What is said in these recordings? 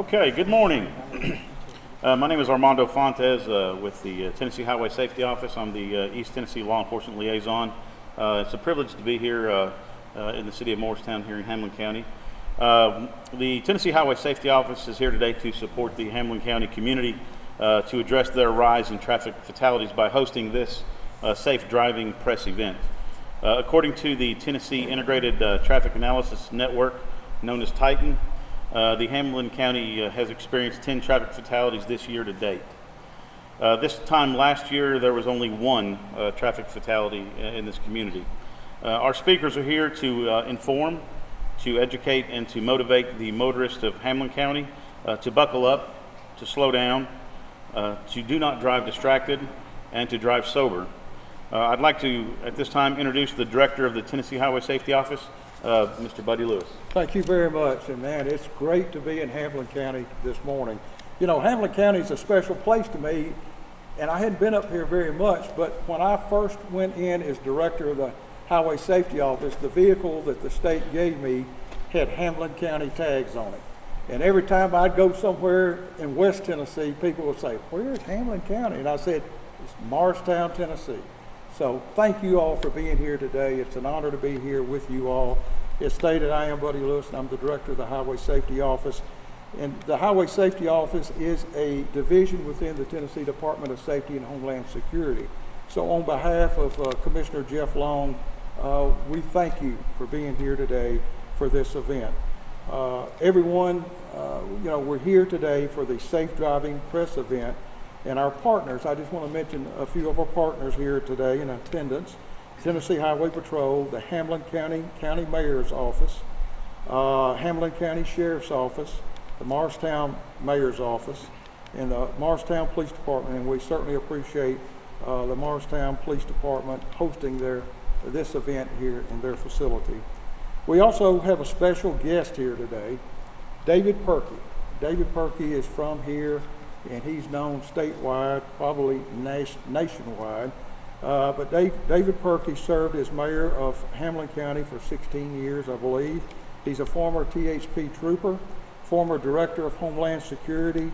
Okay, good morning. My name is Armando Fontes with the Tennessee Highway Safety Office. I'm the East Tennessee Law Enforcement Liaison. It's a privilege to be here in the City of Morristown here in Hamblen County. The Tennessee Highway Safety Office is here today to support the Hamblen County community to address their rise in traffic fatalities by hosting this safe driving press event. According to the Tennessee Integrated Traffic Analysis Network, known as Titan, the Hamblen County has experienced 10 traffic fatalities this year to date. This time last year, there was only one traffic fatality in this community. Our speakers are here to inform, to educate, and to motivate the motorists of Hamblen County to buckle up, to slow down, to do not drive distracted, and to drive sober. I'd like to, at this time, introduce the Director of the Tennessee Highway Safety Office, Mr. Buddy Lewis. Thank you very much, and man, it's great to be in Hamblen County this morning. You know, Hamblen County is a special place to me, and I hadn't been up here very much, but when I first went in as Director of the Highway Safety Office, the vehicle that the state gave me had Hamblen County tags on it. And every time I'd go somewhere in West Tennessee, people would say, "Where is Hamblen County?" And I said, "It's Morristown, Tennessee." So thank you all for being here today. It's an honor to be here with you all. As stated, I am Buddy Lewis, and I'm the Director of the Highway Safety Office. And the Highway Safety Office is a division within the Tennessee Department of Safety and Homeland Security. So on behalf of Commissioner Jeff Long, we thank you for being here today for this event. Everyone, we're here today for the Safe Driving Press event. And our partners, I just want to mention a few of our partners here today in attendance: Tennessee Highway Patrol, the Hamblen County Mayor's Office, Hamblen County Sheriff's Office, the Morristown Mayor's Office, and the Morristown Police Department. And we certainly appreciate the Morristown Police Department hosting this event here in their facility. We also have a special guest here today, David Perkey. David Perkey is from here, and he's known statewide, probably nationwide. But David Perkey served as mayor of Hamblen County for 16 years, I believe. He's a former THP trooper, former director of Homeland Security,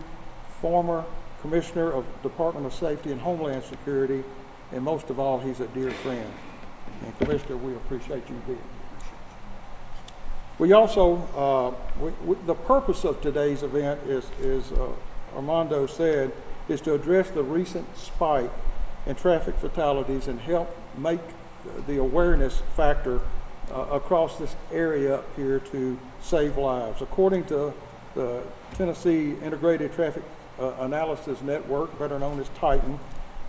former commissioner of Department of Safety and Homeland Security, and most of all, he's a dear friend. And Commissioner, we appreciate you being here. We also, the purpose of today's event is Armando said, is to address the recent spike in traffic fatalities and help make the awareness factor across this area up here to save lives. According to the Tennessee Integrated Traffic Analysis Network, better known as Titan,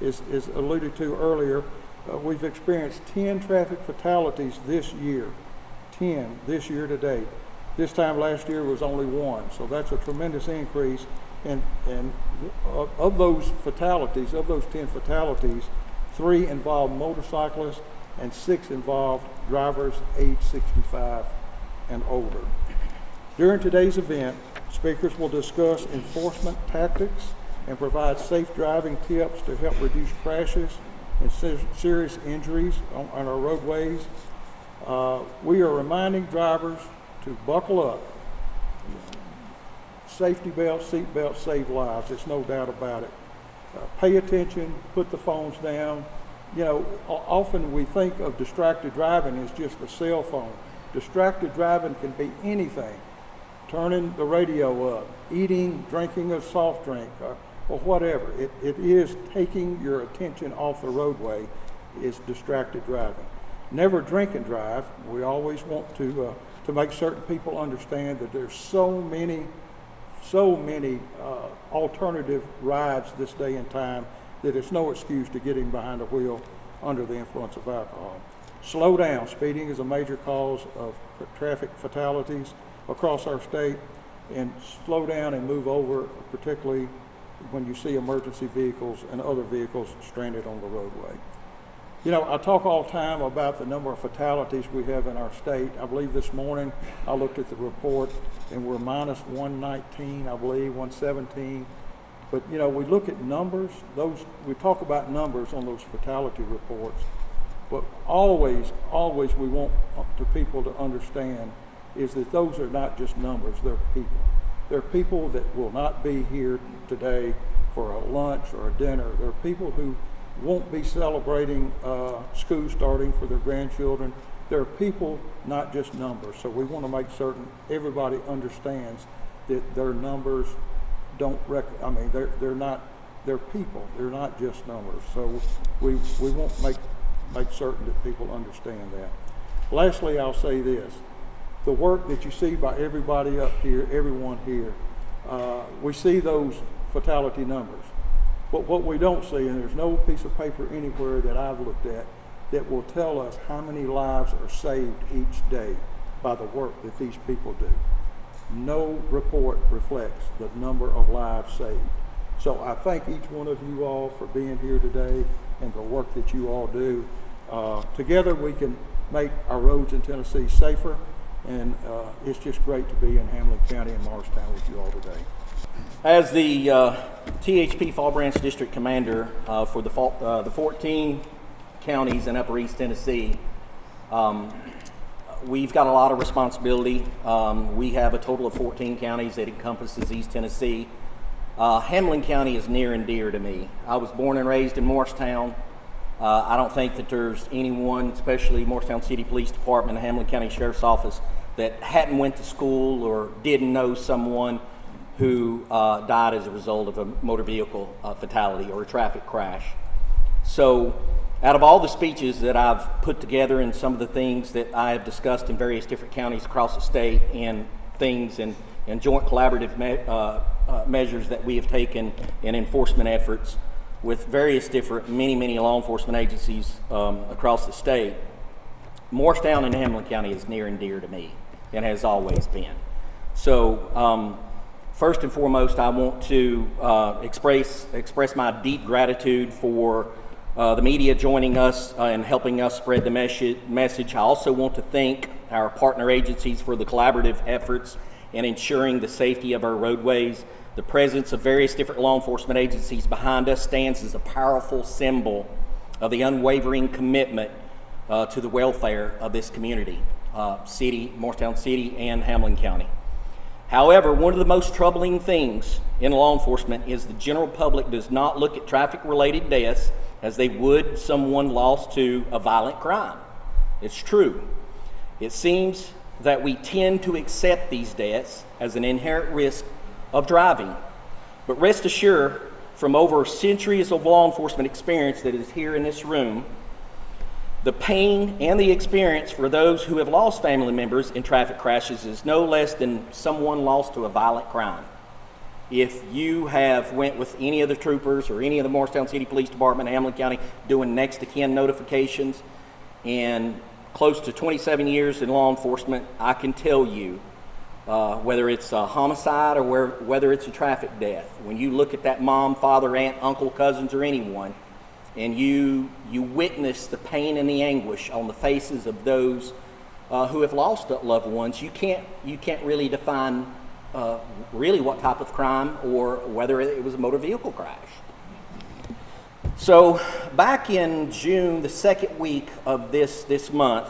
is alluded to earlier, we've experienced 10 traffic fatalities this year. 10 this year to date. This time last year was only 1, so that's a tremendous increase. And of those fatalities, of those 10 fatalities, 3 involved motorcyclists and 6 involved drivers age 65 and older. During today's event, speakers will discuss enforcement tactics and provide safe driving tips to help reduce crashes and serious injuries on our roadways. We are reminding drivers to buckle up. Safety belts, seat belts save lives. There's no doubt about it. Pay attention, put the phones down. You know, often we think of distracted driving as just a cell phone. Distracted driving can be anything. Turning the radio up, eating, drinking a soft drink, or whatever. It is taking your attention off the roadway is distracted driving. Never drink and drive. We always want to make certain people understand that there's so many alternative rides this day and time that it's no excuse to getting behind the wheel under the influence of alcohol. Slow down. Speeding is a major cause of traffic fatalities across our state, and slow down and move over, particularly when you see emergency vehicles and other vehicles stranded on the roadway. You know, I talk all the time about the number of fatalities we have in our state. I believe this morning I looked at the report and we're minus 119, I believe, 117. But, you know, we look at numbers, we talk about numbers on those fatality reports, but always we want people to understand is that those are not just numbers, they're people. There are people that will not be here today for a lunch or a dinner. There are people who won't be celebrating school starting for their grandchildren. There are people, not just numbers. So we want to make certain everybody understands that their numbers don't they're people. They're not just numbers. So we won't make certain that people understand that. Lastly, I'll say this. The work that you see by everybody up here, everyone here, we see those fatality numbers. But what we don't see, and there's no piece of paper anywhere that I've looked at that will tell us how many lives are saved each day by the work that these people do. No report reflects the number of lives saved. So I thank each one of you all for being here today and the work that you all do. Together we can make our roads in Tennessee safer, and it's just great to be in Hamblen County and Morristown with you all today. As the THP Fall Branch District Commander for the 14 counties in Upper East Tennessee, we've got a lot of responsibility. We have a total of 14 counties that encompasses East Tennessee. Hamblen County is near and dear to me. I was born and raised in Morristown. I don't think that there's anyone, especially Morristown City Police Department and Hamblen County Sheriff's Office, that hadn't went to school or didn't know someone who died as a result of a motor vehicle fatality or a traffic crash. So out of all the speeches that I've put together and some of the things that I have discussed in various different counties across the state and things and joint collaborative measures that we have taken in enforcement efforts with various different, many law enforcement agencies across the state, Morristown and Hamblen County is near and dear to me and has always been. So first and foremost, I want to express my deep gratitude for the media joining us and helping us spread the message. I also want to thank our partner agencies for the collaborative efforts in ensuring the safety of our roadways. The presence of various different law enforcement agencies behind us stands as a powerful symbol of the unwavering commitment to the welfare of this community, Morristown City and Hamblen County. However, one of the most troubling things in law enforcement is the general public does not look at traffic-related deaths as they would someone lost to a violent crime. It's true. It seems that we tend to accept these deaths as an inherent risk of driving. But rest assured, from over centuries of law enforcement experience that is here in this room, the pain and the experience for those who have lost family members in traffic crashes is no less than someone lost to a violent crime. If you have went with any of the troopers or any of the Morristown City Police Department, Hamblen County, doing next of kin notifications, and close to 27 years in law enforcement, I can tell you, whether it's a homicide or whether it's a traffic death, when you look at that mom, father, aunt, uncle, cousins, or anyone, and you witness the pain and the anguish on the faces of those who have lost loved ones, you can't really define really what type of crime or whether it was a motor vehicle crash. So back in June, the second week of this month,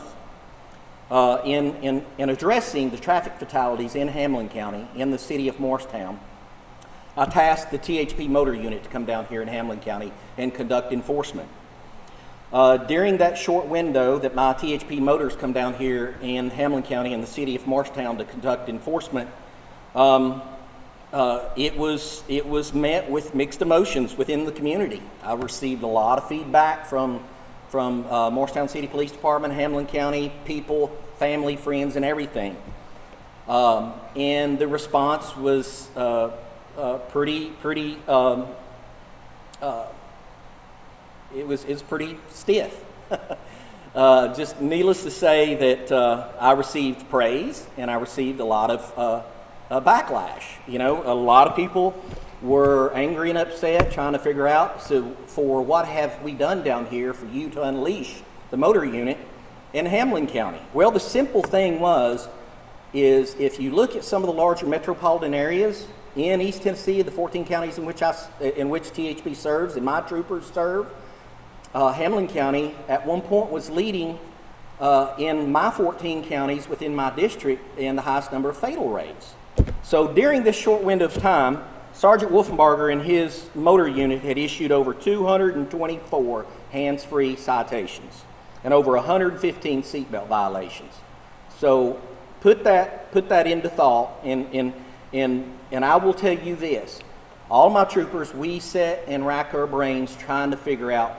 in addressing the traffic fatalities in Hamblen County, in the city of Morristown, I tasked the THP motor unit to come down here in Hamblen County and conduct enforcement. During that short window that my THP motors come down here in Hamblen County in the city of Morristown to conduct enforcement, it was met with mixed emotions within the community. I received a lot of feedback from Morristown City Police Department, Hamblen County people, family, friends, and everything. And the response was it's pretty stiff. Just needless to say that I received praise and I received a lot of backlash. You know, a lot of people were angry and upset, trying to figure out, so for what have we done down here for you to unleash the motor unit in Hamblen County? Well, the simple thing is if you look at some of the larger metropolitan areas in East Tennessee, the 14 counties in which THP serves and my troopers serve, Hamblen County at one point was leading in my 14 counties within my district in the highest number of fatal rates. So during this short window of time, Sergeant Wolfenbarger and his motor unit had issued over 224 hands-free citations and over 115 seatbelt violations. So put that into thought, and I will tell you this. All my troopers, we sit and rack our brains trying to figure out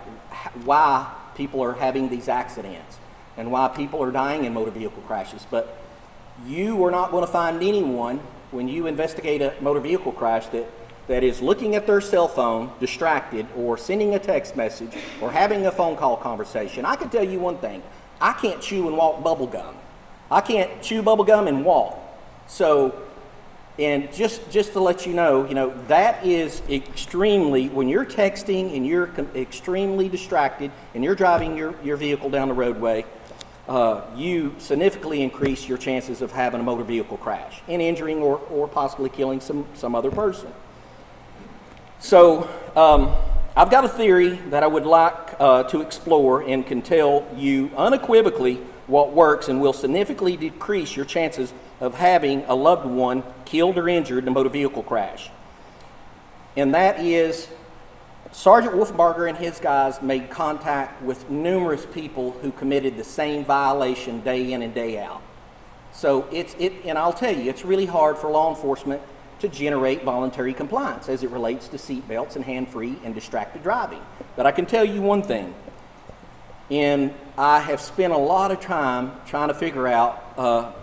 why people are having these accidents and why people are dying in motor vehicle crashes. But you are not going to find anyone, when you investigate a motor vehicle crash, that is looking at their cell phone, distracted, or sending a text message, or having a phone call conversation. I can tell you one thing. I can't chew and walk bubble gum. I can't chew bubble gum and walk. So, and just to let you know, that is extremely, when you're texting and you're extremely distracted and you're driving your vehicle down the roadway, you significantly increase your chances of having a motor vehicle crash and injuring or possibly killing some other person. So I've got a theory that I would like to explore and can tell you unequivocally what works and will significantly decrease your chances of having a loved one killed or injured in a motor vehicle crash. And that is, Sergeant Wolfenbarger and his guys made contact with numerous people who committed the same violation day in and day out. So and I'll tell you, it's really hard for law enforcement to generate voluntary compliance as it relates to seat belts and hand-free and distracted driving. But I can tell you one thing, and I have spent a lot of time trying to figure out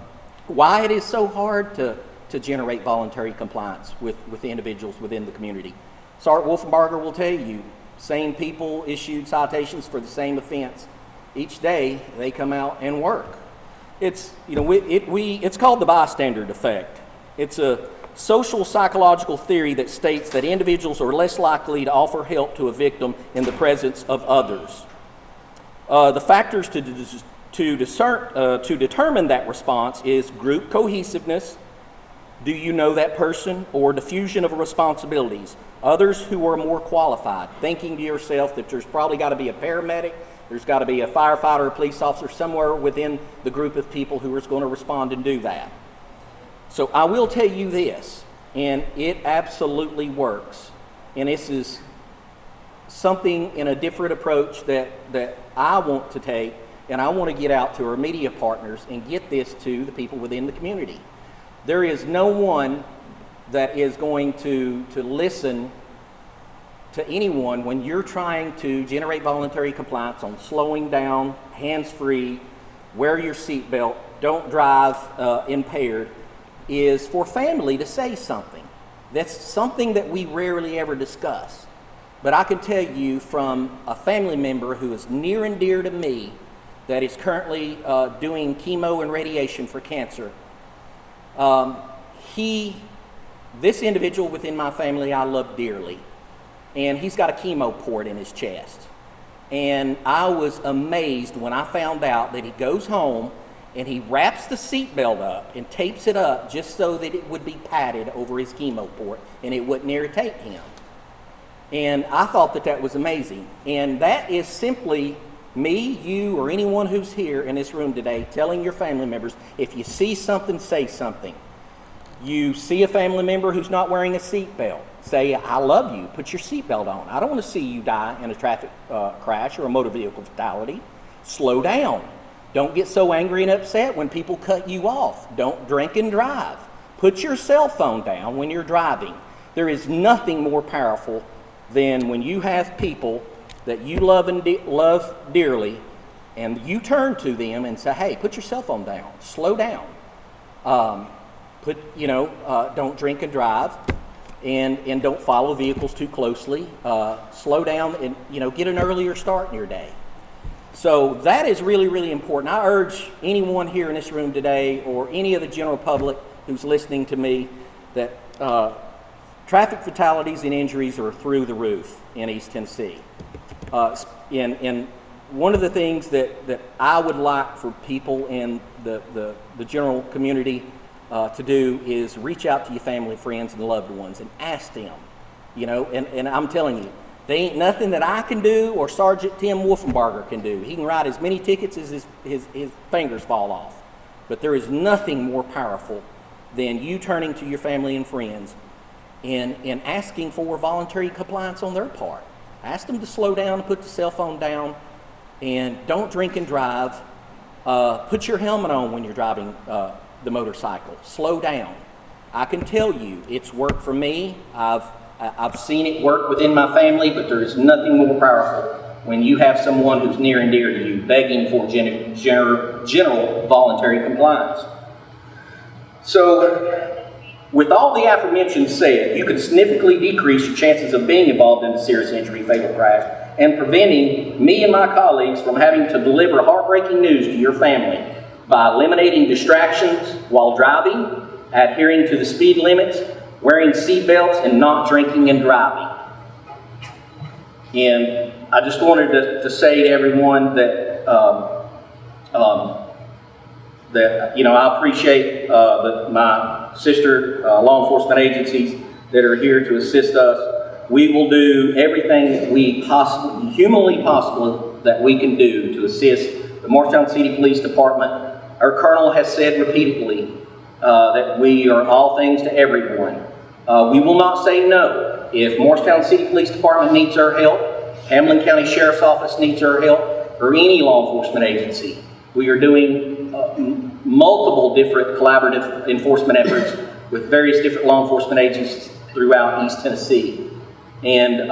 why it is so hard to generate voluntary compliance with the individuals within the community. Sergeant Wolfenbarger will tell you, same people issued citations for the same offense. Each day they come out and work. It's called the bystander effect. It's a social psychological theory that states that individuals are less likely to offer help to a victim in the presence of others. The factors to determine that response is group cohesiveness. Do you know that person? Or diffusion of responsibilities. Others who are more qualified. Thinking to yourself that there's probably got to be a paramedic, there's got to be a firefighter or a police officer somewhere within the group of people who is going to respond and do that. So I will tell you this, and it absolutely works. And this is something in a different approach that I want to take, and I want to get out to our media partners and get this to the people within the community. There is no one that is going to listen to anyone when you're trying to generate voluntary compliance on slowing down, hands-free, wear your seatbelt, don't drive impaired, is for family to say something. That's something that we rarely ever discuss. But I can tell you from a family member who is near and dear to me that is currently doing chemo and radiation for cancer. This individual within my family I love dearly, and he's got a chemo port in his chest. And I was amazed when I found out that he goes home and he wraps the seatbelt up and tapes it up just so that it would be padded over his chemo port and it wouldn't irritate him. And I thought that was amazing. And that is simply me, you, or anyone who's here in this room today telling your family members, if you see something, say something. You see a family member who's not wearing a seatbelt, say, I love you, put your seatbelt on. I don't want to see you die in a traffic crash or a motor vehicle fatality. Slow down. Don't get so angry and upset when people cut you off. Don't drink and drive. Put your cell phone down when you're driving. There is nothing more powerful than when you have people that you love and love dearly, and you turn to them and say, hey, put your cell phone down, slow down. Don't drink and drive, and don't follow vehicles too closely. Slow down and, get an earlier start in your day. So that is really, really important. I urge anyone here in this room today or any of the general public who's listening to me that traffic fatalities and injuries are through the roof in East Tennessee. And one of the things that I would like for people in the general community to do is reach out to your family, friends, and loved ones and ask them, and I'm telling you, there ain't nothing that I can do or Sergeant Tim Wolfenbarger can do. He can write as many tickets as his fingers fall off. But there is nothing more powerful than you turning to your family and friends and asking for voluntary compliance on their part. Ask them to slow down and put the cell phone down, and don't drink and drive. Put your helmet on when you're driving the motorcycle. Slow down. I can tell you, it's worked for me. I've seen it work within my family, but there is nothing more powerful when you have someone who's near and dear to you begging for general voluntary compliance. So, with all the aforementioned said, you can significantly decrease your chances of being involved in a serious injury, fatal crash, and preventing me and my colleagues from having to deliver heartbreaking news to your family by eliminating distractions while driving, adhering to the speed limits, wearing seatbelts, and not drinking and driving. And I just wanted to say to everyone that I appreciate my sister law enforcement agencies that are here to assist us. We will do everything that we humanly possible that we can do to assist the Morristown City Police Department. Our colonel has said repeatedly that we are all things to everyone. We will not say no. If Morristown City Police Department needs our help, Hamblen County Sheriff's Office needs our help, or any law enforcement agency, we are doing multiple different collaborative enforcement efforts with various different law enforcement agencies throughout East Tennessee. And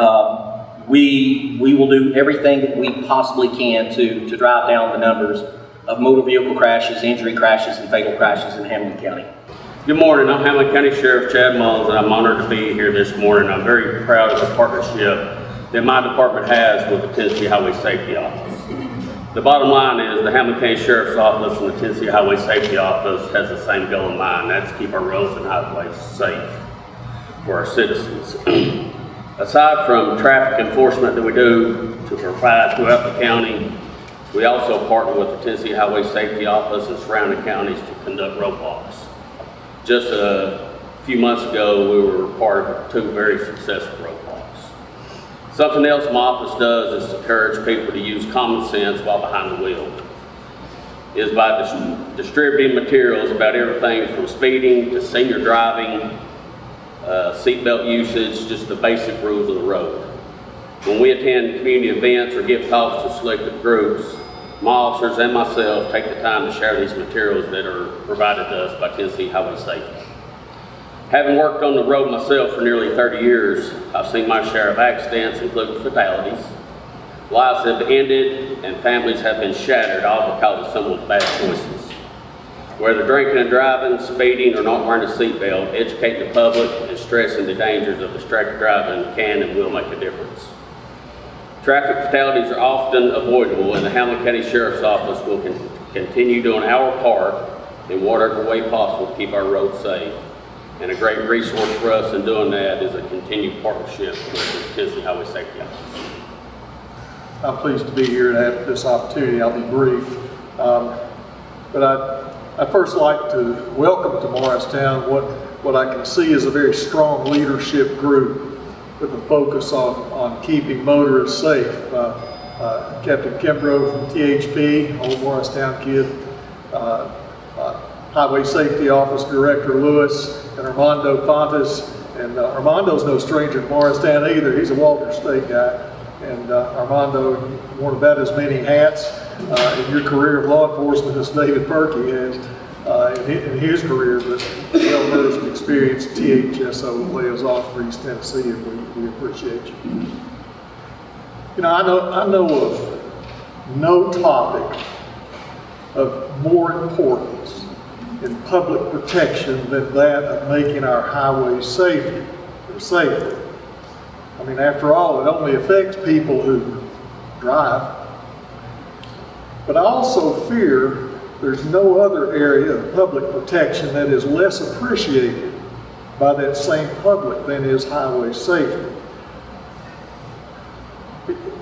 we will do everything that we possibly can to drive down the numbers of motor vehicle crashes, injury crashes, and fatal crashes in Hamblen County. Good morning, I'm Hamblen County Sheriff Chad Mullins, and I'm honored to be here this morning. I'm very proud of the partnership that my department has with the Tennessee Highway Safety Office. The bottom line is the Hamblen County Sheriff's Office and the Tennessee Highway Safety Office has the same goal in mind, that's to keep our roads and highways safe for our citizens. Aside from traffic enforcement that we do to provide throughout the county, we also partner with the Tennessee Highway Safety Office and surrounding counties to conduct roadblocks. Just a few months ago, we were part of 2 very successful roadblocks. Something else my office does is to encourage people to use common sense while behind the wheel. Is by distributing materials about everything from speeding to senior driving, seatbelt usage, just the basic rules of the road. When we attend community events or give talks to selected groups, my officers and myself take the time to share these materials that are provided to us by Tennessee Highway Safety. Having worked on the road myself for nearly 30 years, I've seen my share of accidents, including fatalities. Lives have ended and families have been shattered, all because of someone's bad choices. Whether drinking and driving, speeding, or not wearing a seatbelt, educating the public and stressing the dangers of distracted driving can and will make a difference. Traffic fatalities are often avoidable, and the Hamblen County Sheriff's Office will continue doing our part in whatever way possible to keep our roads safe. And a great resource for us in doing that is a continued partnership with the Tennessee Highway Safety Office. I'm pleased to be here and have this opportunity. I'll be brief. But I'd first like to welcome to Morristown what I can see is a very strong leadership group with a focus on keeping motorists safe. Captain Kimbrough from THP, old Morristown kid, Highway Safety Office Director Lewis, and Armando Fontes. And Armando's no stranger to Morristown either. He's a Walter State guy. And Armando worn about as many hats in your career of law enforcement as David Perkey has in his career, but well-versed and experienced THSO lays off for East Tennessee, and we appreciate you. You know, I know of no topic of more importance in public protection than that of making our highways safer. I mean, after all, it only affects people who drive. But I also fear there's no other area of public protection that is less appreciated by that same public than is highway safety.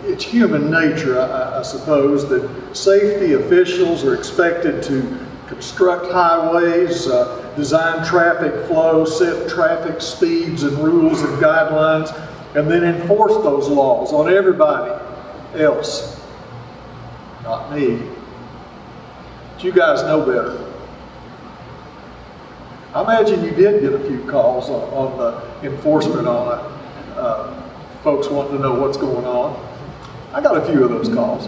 It's human nature, I suppose, that safety officials are expected to construct highways, design traffic flow, set traffic speeds and rules and guidelines, and then enforce those laws on everybody else. Not me. But you guys know better. I imagine you did get a few calls on the enforcement on it. Folks wanting to know what's going on. I got a few of those calls.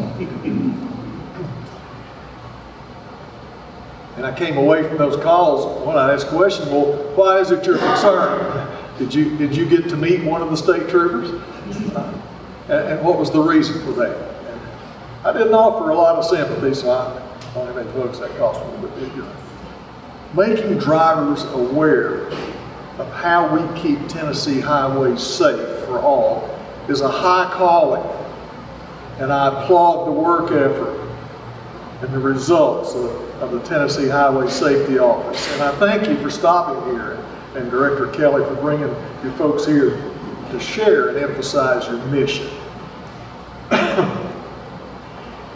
And I came away from those calls when I asked the question, well, why is it your concern? Did you get to meet one of the state troopers? And what was the reason for that? And I didn't offer a lot of sympathy, so I don't have any folks that cost me, but making drivers aware of how we keep Tennessee highways safe for all is a high calling. And I applaud the work effort and the results of the Tennessee Highway Safety Office. And I thank you for stopping here, and Director Kelly for bringing your folks here to share and emphasize your mission.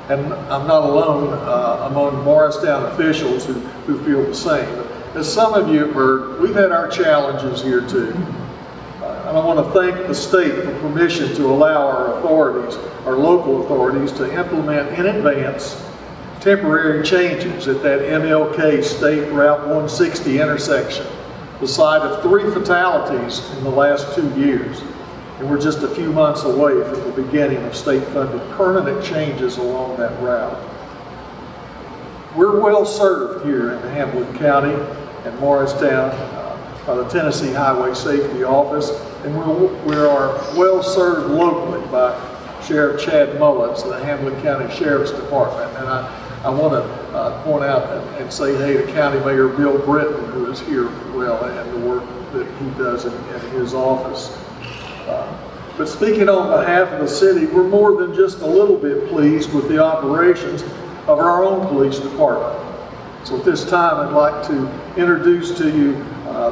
And I'm not alone among Morristown officials who feel the same. As some of you have heard, we've had our challenges here too. And I want to thank the state for permission to allow our authorities, our local authorities, to implement in advance temporary changes at that MLK State Route 160 intersection, the site of 3 fatalities in the last 2 years. And we're just a few months away from the beginning of state-funded permanent changes along that route. We're well served here in Hamblen County and Morristown by the Tennessee Highway Safety Office, and we are well served locally by Sheriff Chad Mullins of the Hamblen County Sheriff's Department. And I want to point out and say hey to County Mayor Bill Britton, who is here well, and the work that he does in his office. But speaking on behalf of the city, we're more than just a little bit pleased with the operations of our own police department. So at this time, I'd like to introduce to you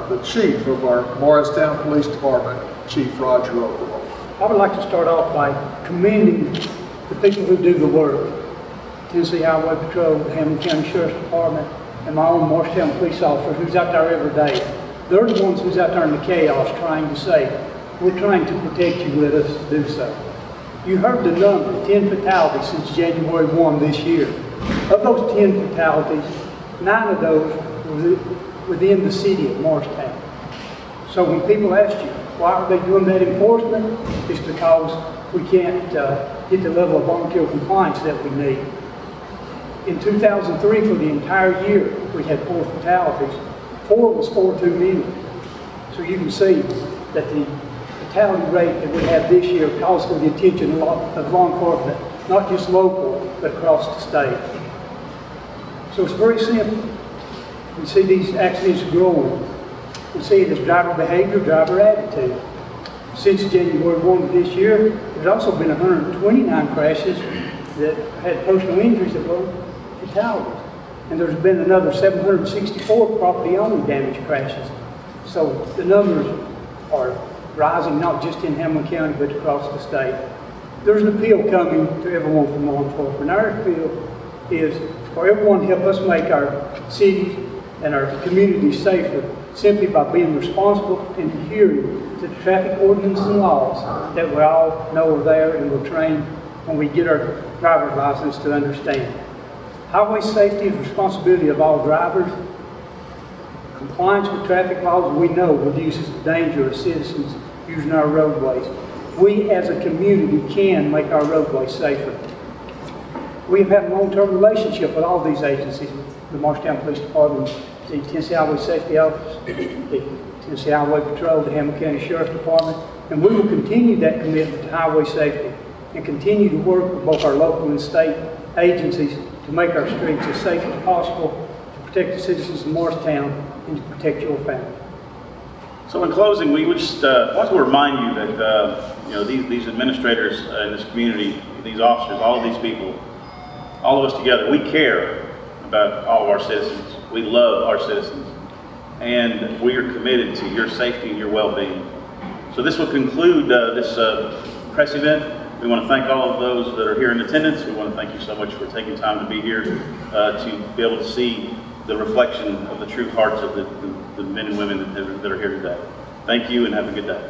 the chief of our Morristown Police Department, Chief Roger Oklahoma. I would like to start off by commending the people who do the work. Tennessee Highway Patrol, the Hamblen County Sheriff's Department, and my own Morristown police officer who's out there every day. They're the ones who's out there in the chaos trying to say, we're trying to protect you, let us do so. You heard the number, 10 fatalities since January 1 this year. Of those 10 fatalities, 9 of those were within the city of Morristown. So when people ask you, why are they doing that enforcement? It's because we can't get the level of volunteer compliance that we need. In 2003, for the entire year, we had 4 fatalities. 4 was 4 too many. So you can see that the fatality rate that we have this year calls for the attention of law enforcement, not just local, but across the state. So it's very simple. We see these accidents growing. We see it as driver behavior, driver attitude. Since January 1 of this year, there's also been 129 crashes that had personal injuries that were fatalities. And there's been another 764 property-only damage crashes. So the numbers are rising not just in Hamblen County, but across the state. There's an appeal coming to everyone from law enforcement. Our appeal is for everyone to help us make our cities and our communities safer simply by being responsible and adhering to the traffic ordinances and laws that we all know are there and we're trained when we get our driver's license to understand. Highway safety is the responsibility of all drivers. Compliance with traffic laws, we know, reduces the danger of citizens using our roadways. We as a community can make our roadways safer. We have had a long-term relationship with all these agencies, the Morristown Police Department, the Tennessee Highway Safety Office, the Tennessee Highway Patrol, the Hamblen County Sheriff's Department, and we will continue that commitment to highway safety and continue to work with both our local and state agencies to make our streets as safe as possible, to protect the citizens of Morristown, and to protect your family. So in closing, we would just want to remind you that these administrators in this community, these officers, all of these people, all of us together, we care about all of our citizens. We love our citizens, and we are committed to your safety and your well-being. So this will conclude this press event. We want to thank all of those that are here in attendance. We want to thank you so much for taking time to be here to be able to see the reflection of the true hearts of the men and women that are here today. Thank you and have a good day.